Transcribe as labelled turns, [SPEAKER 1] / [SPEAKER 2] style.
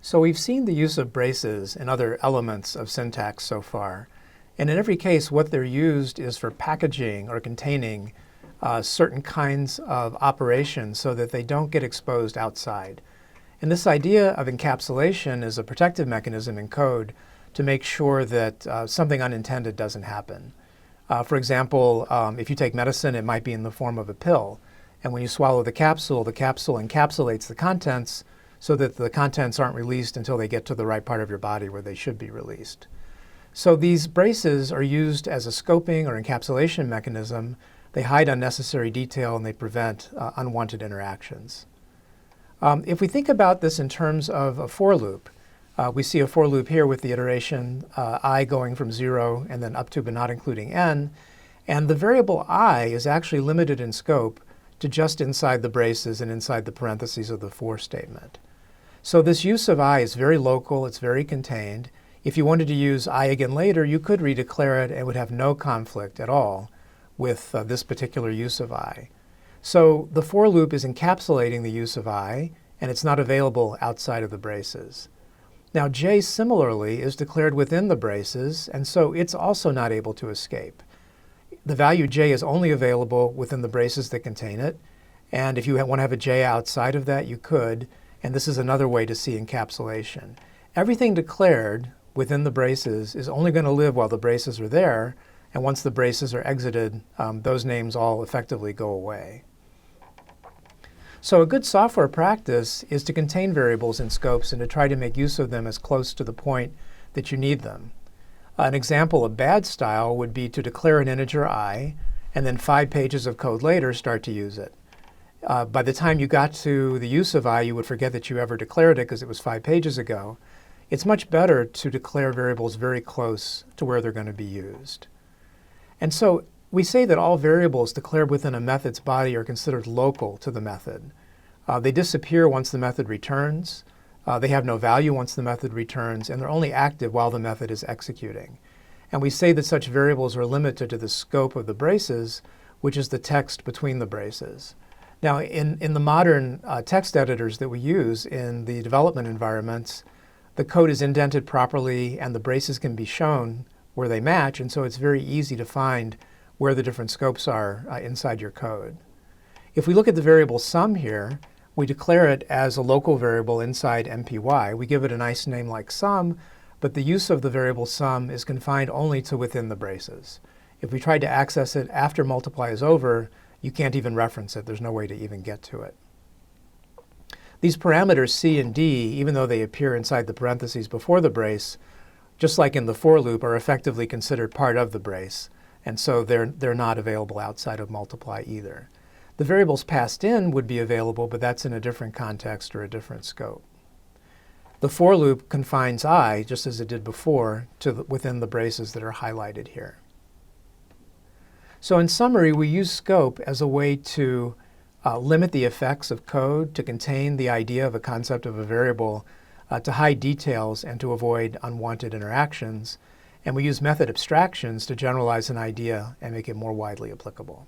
[SPEAKER 1] So we've seen the use of braces and other elements of syntax so far. And in every case, what they're used is for packaging or containing certain kinds of operations so that they don't get exposed outside. And this idea of encapsulation is a protective mechanism in code to make sure that something unintended doesn't happen. For example, if you take medicine, it might be in the form of a pill. And when you swallow the capsule encapsulates the contents so that the contents aren't released until they get to the right part of your body where they should be released. So these braces are used as a scoping or encapsulation mechanism. They hide unnecessary detail and they prevent unwanted interactions. If we think about this in terms of a for loop, we see a for loop here with the iteration I going from 0 and then up to but not including n. And the variable I is actually limited in scope to just inside the braces and inside the parentheses of the for statement. So this use of I is very local, it's very contained. If you wanted to use I again later, you could redeclare it and would have no conflict at all with this particular use of I. So the for loop is encapsulating the use of I, and it's not available outside of the braces. Now j similarly is declared within the braces, and so it's also not able to escape. The value j is only available within the braces that contain it, and if you want to have a j outside of that, you could, and this is another way to see encapsulation. Everything declared within the braces is only going to live while the braces are there, and once the braces are exited, those names all effectively go away. So a good software practice is to contain variables in scopes and to try to make use of them as close to the point that you need them. An example of bad style would be to declare an integer I, and then 5 pages of code later start to use it. By the time you got to the use of I, you would forget that you ever declared it because it was 5 pages ago. It's much better to declare variables very close to where they're going to be used. And so we say that all variables declared within a method's body are considered local to the method. They disappear once the method returns. They have no value once the method returns, and they're only active while the method is executing. And we say that such variables are limited to the scope of the braces, which is the text between the braces. Now, in the modern text editors that we use in the development environments, the code is indented properly and the braces can be shown where they match, and so it's very easy to find where the different scopes are inside your code. If we look at the variable sum here, we declare it as a local variable inside MPY. We give it a nice name like sum, but the use of the variable sum is confined only to within the braces. If we tried to access it after multiply is over, you can't even reference it. There's no way to even get to it. These parameters c and d, even though they appear inside the parentheses before the brace, just like in the for loop, are effectively considered part of the brace, and so they're not available outside of multiply either. The variables passed in would be available, but that's in a different context or a different scope. The for loop confines I, just as it did before, to within the braces that are highlighted here. So in summary, we use scope as a way to limit the effects of code, to contain the idea of a concept of a variable, to hide details and to avoid unwanted interactions. And we use method abstractions to generalize an idea and make it more widely applicable.